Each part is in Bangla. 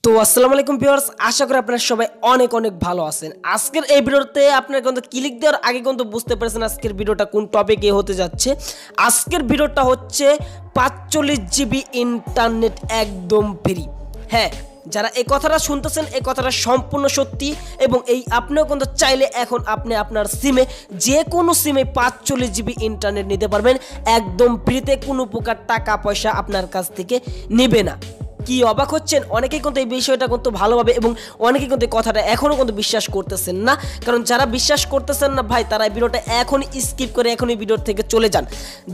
তো আসসালামু আলাইকুম ভিউয়ার্স, আশা করি আপনারা সবাই অনেক অনেক ভালো আছেন। আজকের এই ভিডিওতে আপনারা কিন্তু ক্লিক দেওয়ার আগে কিন্তু বুঝতে পারছেন আজকের ভিডিওটা কোন টপিকে হতে যাচ্ছে। আজকের ভিডিওটা হচ্ছে 45 জিবি ইন্টারনেট একদম ফ্রি। হ্যাঁ, যারা এই কথাটা শুনতেছেন এই কথাটা সম্পূর্ণ সত্যি এবং আপনিও কিন্তু চাইলে এখন আপনি আপনার সিমে যে কোনো সিমে 45 জিবি ইন্টারনেট নিতে পারবেন একদম ফ্রিতে, কোনো প্রকার টাকা পয়সা আপনার কাছ থেকে নেবে না। কি অবাক হচ্ছেন? অনেকেই কিন্তু এই বিষয়টা কিন্তু ভালোভাবে এবং অনেকেই কিন্তু এই কথাটা এখনও কিন্তু বিশ্বাস করতেছেন না। কারণ যারা বিশ্বাস করতেছেন না ভাই, তারা এই ভিডিওটা এখনই স্কিপ করে এখনই ভিডিও থেকে চলে যান।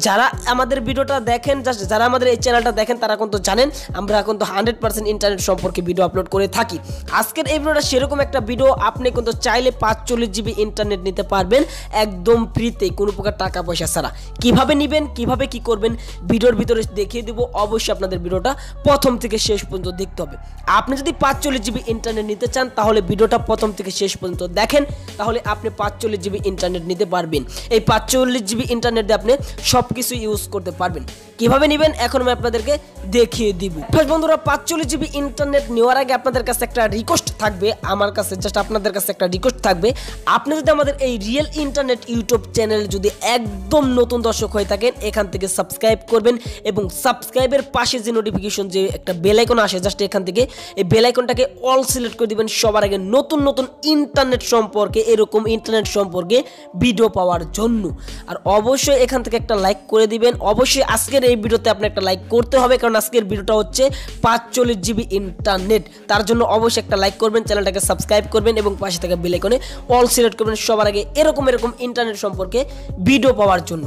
যারা আমাদের ভিডিওটা দেখেন, যারা আমাদের এই চ্যানেলটা দেখেন, তারা কিন্তু জানেন আমরা কিন্তু 100% ইন্টারনেট সম্পর্কে ভিডিও আপলোড করে থাকি। আজকের এই ভিডিওটা সেরকম একটা ভিডিও, আপনি কিন্তু চাইলে 45 জিবি ইন্টারনেট নিতে পারবেন একদম ফ্রিতে, কোনো প্রকার টাকা পয়সা ছাড়া। কিভাবে নেবেন, কিভাবে কি করবেন ভিডিওর ভিতরে দেখিয়ে দেবো। অবশ্যই আপনাদের ভিডিওটা প্রথম থেকে শেষ পর্যন্ত দেখতে হবে। আপনি যদি 45 জিবি ইন্টারনেট নিতে চান তাহলে ভিডিওটা প্রথম থেকে শেষ পর্যন্ত দেখেন, তাহলে আপনি 45 জিবি ইন্টারনেট নিতে পারবেন। এই 45 জিবি ইন্টারনেট দিয়ে আপনি সব কিছু ইউজ করতে পারবেন। কিভাবে নেবেন এখন আমি আপনাদেরকে দেখিয়ে দিব। বন্ধুরা, 45 জিবি ইন্টারনেট নেওয়ার আগে আপনাদের কাছে একটা রিকোয়েস্ট থাকবে, আমার কাছে জাস্ট আপনাদের কাছে একটা রিকোয়েস্ট থাকবে। আপনি যদি আমাদের এই রিয়েল ইন্টারনেট ইউটিউব চ্যানেল যদি একদম নতুন দর্শক হয়ে থাকেন, এখান থেকে সাবস্ক্রাইব করবেন এবং সাবস্ক্রাইবের পাশে যে নোটিফিকেশন যে একটা বেল আইকন আসে, জাস্ট এখান থেকে এই বেল আইকনটাকে অল সিলেক্ট করে দিবেন সবার আগে নতুন নতুন ইন্টারনেট সম্পর্কে, এরকম ইন্টারনেট সম্পর্কে ভিডিও পাওয়ার জন্য। আর অবশ্যই এখান থেকে একটা লাইক করে দিবেন। অবশ্যই আজকের এই ভিডিওতে আপনি একটা লাইক করতে হবে, কারণ আজকের ভিডিওটা হচ্ছে 45 জিবি ইন্টারনেট। তার জন্য অবশ্যই একটা লাইক করবেন, চ্যানেলটাকে সাবস্ক্রাইব করবেন এবং পাশে থাকা বেল আইকনে অল সিলেক্ট করবেন সবার আগে এরকম ইন্টারনেট সম্পর্কে ভিডিও পাওয়ার জন্য।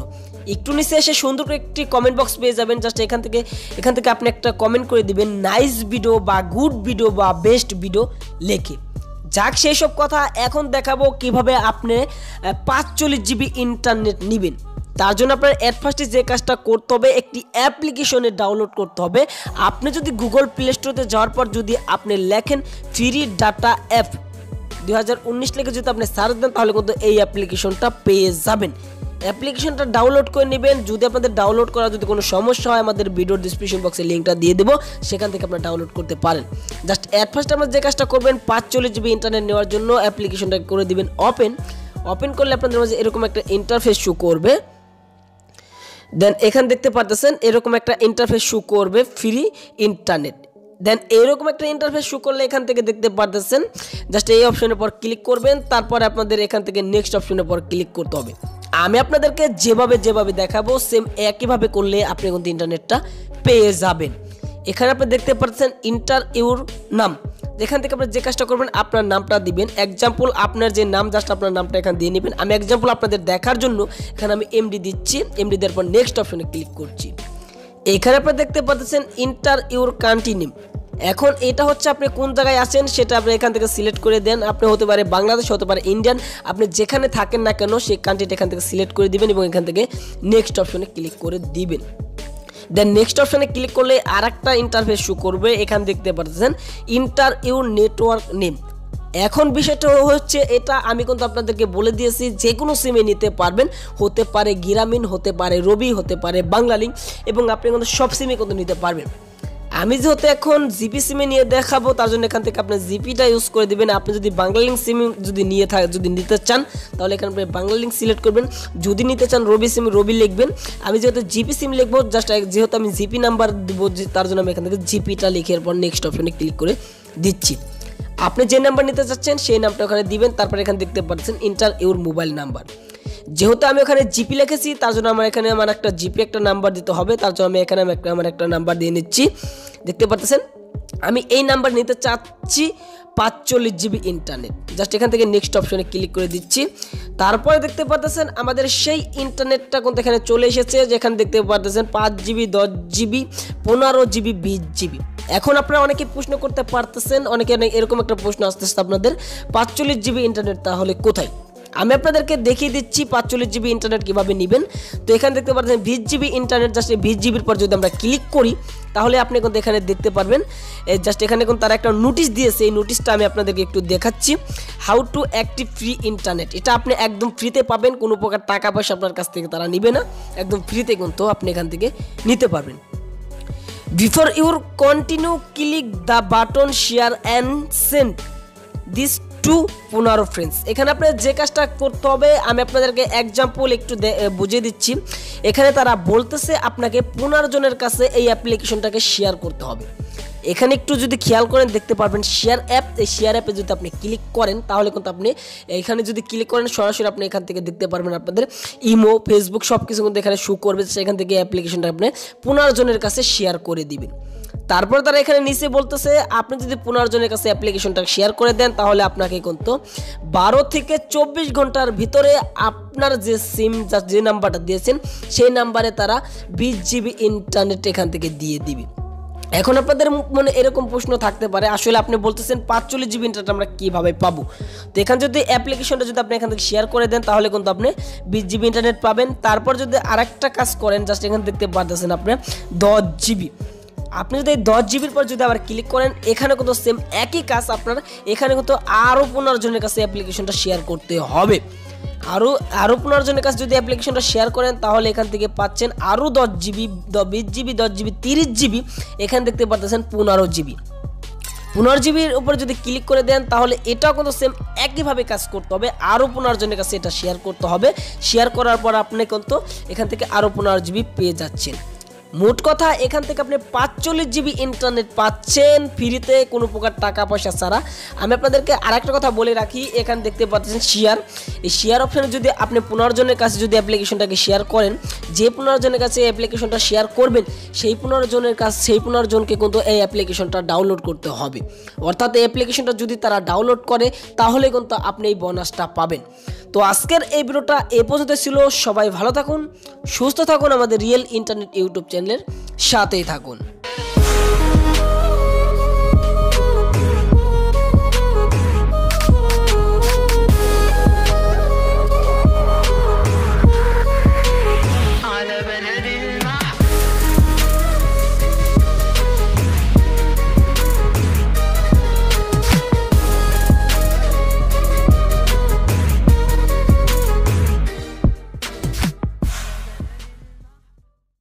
একটু নিচে এসে সুন্দর করে একটি কমেন্ট বক্স পেয়ে যাবেন। জাস্ট এখান থেকে আপনি একটা কমেন্ট করে দিবেন নাইস ভিডিও বা গুড ভিডিও বা বেস্ট ভিডিও লেখে। যাক, সেই সব কথা এখন দেখাবো কিভাবে আপনি 45 জিবি ইন্টারনেট নেবেন। তার জন্য আপনার এট ফার্স্টে যে কাজটা করতে হবে, একটি অ্যাপ্লিকেশনে ডাউনলোড করতে হবে। আপনি যদি গুগল প্লে স্টোরে যাওয়ার পর যদি আপনি লেখেন ফ্রি ডাটা অ্যাপ 2019 লিখে যদি আপনি সার্চ দেন, তাহলে কিন্তু এই অ্যাপ্লিকেশনটা পেয়ে যাবেন। অ্যাপ্লিকেশনটা ডাউনলোড করে নেবেন। যদি আপনাদের ডাউনলোড করা যদি কোনো সমস্যা হয়, আমাদের ভিডিওর ডিসক্রিপশন বক্সে লিঙ্কটা দিয়ে দেবো, সেখান থেকে আপনারা ডাউনলোড করতে পারেন। জাস্ট অ্যাট ফার্স্ট আমরা যে কাজটা করবেন, 45 জিবি ইন্টারনেট নেওয়ার জন্য অ্যাপ্লিকেশনটা করে দিবেন ওপেন করলে আপনাদের মাঝে এরকম একটা ইন্টারফেস শো করবে। দেন এখানে দেখতে পাচ্ছেন এরকম একটা ইন্টারফেস শো করবে ফ্রি ইন্টারনেট। দেন এরকম একটা ইন্টারফেস শো করলে এখান থেকে দেখতে পাচ্ছেন জাস্ট এই অপশনের পর ক্লিক করবেন। তারপরে আপনাদের এখান থেকে নেক্সট অপশনের পর ক্লিক করতে হবে। আমি আপনাদেরকে যেভাবে দেখাবো সেম একইভাবে করলে আপনি কিন্তু ইন্টারনেটটা পেয়ে যাবেন। এখানে আপনি দেখতে পাচ্ছেন ইন্টার ইউর নাম। এখান থেকে আপনি যে কাজটা করবেন, আপনার নামটা দিবেন। এক্সাম্পল আপনার যে নাম, জাস্ট আপনার নামটা এখানে দিয়ে নেবেন। আমি এক্সাম্পল আপনাদের দেখার জন্য এখানে আমি এমডি দিচ্ছি। এমডি দেওয়ার পর নেক্সট অপশনে ক্লিক করছি। এখানে আপনি দেখতে পাচ্ছেন ইন্টার ইউর কান্ট্রি নেম। এখন এটা হচ্ছে আপনি কোন জায়গায় আছেন সেটা আপনি এখান থেকে সিলেক্ট করে দেন। আপনি হতে পারে বাংলাদেশ, হতে পারে ইন্ডিয়ান, আপনি যেখানে থাকেন না কেন সেই কান্ট্রিটা এখান থেকে সিলেক্ট করে দিবেন এবং এখান থেকে নেক্সট অপশনে ক্লিক করে দিবেন। দেন নেক্সট অপশনে ক্লিক করলে আর একটা ইন্টারফেস শো করবে। এখানে দেখতে পাচ্ছেন ইন্টার ইউর নেটওয়ার্ক নেম। এখন বিষয়টা হচ্ছে এটা আমি কিন্তু আপনাদেরকে বলে দিয়েছি, যে কোনো সিমে নিতে পারবেন। হতে পারে গ্রামীণ, হতে পারে রবি, হতে পারে বাংলালিংক, এবং আপনি কিন্তু সব সিমে কিন্তু নিতে পারবেন। আমি যেহেতু এখন জিপি সিমে নিয়ে দেখাবো, তার জন্য এখান থেকে আপনি জিপিটা ইউজ করে দিবেন। আপনি যদি বাংলালিংক সিম যদি নিতে চান, তাহলে এখানে আপনি বাংলালিংক সিলেক্ট করবেন। যদি নিতে চান রবি সিম, রবি লিখবেন। আমি যেহেতু জিপি সিম লিখবো, জাস্ট যেহেতু আমি জিপি নাম্বার দেবো, তার জন্য আমি এখান থেকে জিপিটা লিখে এরপর নেক্সট অপশনে ক্লিক করে দিচ্ছি। আপনি যে নাম্বার নিতে চাচ্ছেন সেই নামটা ওখানে দিবেন। তারপর এখানে দেখতে পাচ্ছেন ইন্টার ইউর মোবাইল নাম্বার। যেহেতু আমি ওখানে জিপি লিখেছি, তার জন্য আমার এখানে একটা জিপি একটা নাম্বার দিতে হবে। তার জন্য আমি এখানে আমার একটা নাম্বার দিয়ে নিচ্ছি। দেখতে পাচ্ছেন আমি এই নাম্বার নিতে চাচ্ছি 45 জিবি ইন্টারনেট। জাস্ট এখান থেকে নেক্সট অপশনে ক্লিক করে দিচ্ছি। তারপরে দেখতে পাচ্ছেন আমাদের সেই ইন্টারনেটটা কিন্তু এখানে চলে এসেছে, যেখানে দেখতে পাচ্ছেন 5 জিবি, 10 জিবি, 15 জিবি, 20 জিবি। এখন আপনারা অনেকে প্রশ্ন করতে পারতেছেন, অনেকে এরকম একটা প্রশ্ন আসতেছে আপনাদের, 45 জিবি ইন্টারনেট তাহলে কোথায়? আমি আপনাদেরকে দেখিয়ে দিচ্ছি 45 জিবি ইন্টারনেট কীভাবে নেবেন। তো এখানে দেখতে পাচ্ছেন 20 জিবি ইন্টারনেট। জাস্ট এই 20 জিবির পর যদি আমরা ক্লিক করি, তাহলে আপনি কিন্তু এখানে দেখতে পারবেন জাস্ট এখানে কিন্তু তারা একটা নোটিশ দিয়েছে। এই নোটিশটা আমি আপনাদেরকে একটু দেখাচ্ছি। How to active free internet. এটা আপনি একদম ফ্রিতে পাবেন, কোনো প্রকার টাকা পয়সা আপনার কাছ থেকে তারা নেবে না, একদম ফ্রিতে কিন্তু আপনি এখান থেকে নিতে পারবেন। Before your continue click the button share and send this to 15 friends. এখানে আপনার যে কাজটা করতে হবে আমি আপনাদেরকে এক্সাম্পল একটু বুঝিয়ে দিচ্ছি। এখানে তারা বলতেছে আপনাকে 15 জনের কাছে এই অ্যাপ্লিকেশনটাকে শেয়ার করতে হবে। এখানে একটু যদি খেয়াল করেন দেখতে পারবেন শেয়ার অ্যাপ, এই শেয়ার অ্যাপে যদি আপনি ক্লিক করেন তাহলে কিন্তু আপনি এখানে যদি ক্লিক করেন সরাসরি আপনি এখান থেকে দেখতে পারবেন আপনাদের ইমো, ফেসবুক সব কিছু কিন্তু এখানে শো করবে। সেখান থেকে অ্যাপ্লিকেশনটা আপনি 15 জনের কাছে শেয়ার করে দিবেন। তারপর তারা এখানে নিচে বলতেছে আপনি যদি 15 জনের কাছে অ্যাপ্লিকেশনটা শেয়ার করে দেন তাহলে আপনাকে কিন্তু 12 থেকে 24 ঘন্টার ভিতরে আপনার যে সিম যে নাম্বারটা দিয়েছেন সেই নাম্বারে তারা 20 জিবি ইন্টারনেট এখান থেকে দিয়ে দিবে। এখন আপনাদের মনে এরকম প্রশ্ন থাকতে পারে আসলে আপনি বলতেছেন 45 জিবি ইন্টারনেট আমরা কীভাবে পাবো। তো এখানে যদি অ্যাপ্লিকেশনটা যদি আপনি এখান থেকে শেয়ার করে দেন তাহলে কিন্তু আপনি 20 জিবি ইন্টারনেট পাবেন। তারপর যদি আরেকটা কাজ করেন জাস্ট এখানে দেখতে পারতেছেন আপনি 10 জিবি, আপনি যদি 10 জিবির পর যদি আবার ক্লিক করেন এখানে কিন্তু সেম একই কাজ আপনার এখানে কিন্তু আরও 15 জনের কাছে অ্যাপ্লিকেশনটা শেয়ার করতে হবে। আরও 15 জনের কাছে যদি অ্যাপ্লিকেশনটা শেয়ার করেন তাহলে এখান থেকে পাচ্ছেন আরও 10 জিবি, 20 জিবি, 10 জিবি, 30 জিবি, এখানে দেখতে পাচ্ছেন 15 জিবি। 15 জিবির উপরে যদি ক্লিক করে দেন তাহলে এটাও কিন্তু সেম একইভাবে কাজ করতে হবে, আরও 15 জনের কাছে এটা শেয়ার করতে হবে। শেয়ার করার পর আপনি কিন্তু এখান থেকে আরও 15 জিবি পেয়ে যাচ্ছেন। মোট কথা এখান থেকে আপনি 45 জিবি ইন্টারনেট পাচ্ছেন ফ্রিতে, কোনো প্রকার টাকা পয়সা ছাড়া। আমি আপনাদেরকে আরেকটা কথা বলে রাখি, এখানে দেখতে পাচ্ছেন শেয়ার, এই শেয়ার অপশানে যদি আপনি 15 জনের কাছে যদি অ্যাপ্লিকেশনটাকে শেয়ার করেন, যে 15 জনের কাছে এই অ্যাপ্লিকেশনটা শেয়ার করবেন সেই 15 জনের কাছে সেই 15 জনকে কিন্তু এই অ্যাপ্লিকেশনটা ডাউনলোড করতে হবে। অর্থাৎ এই অ্যাপ্লিকেশনটা যদি তারা ডাউনলোড করে তাহলে কিন্তু আপনি এই বোনাসটা পাবেন। তো আজকের এই ভিডিওটা এ পর্যন্ত ছিল। সবাই ভালো থাকুন, সুস্থ থাকুন, আমাদের রিয়েল ইন্টারনেট ইউটিউব চ্যানেলের সাথেই থাকুন।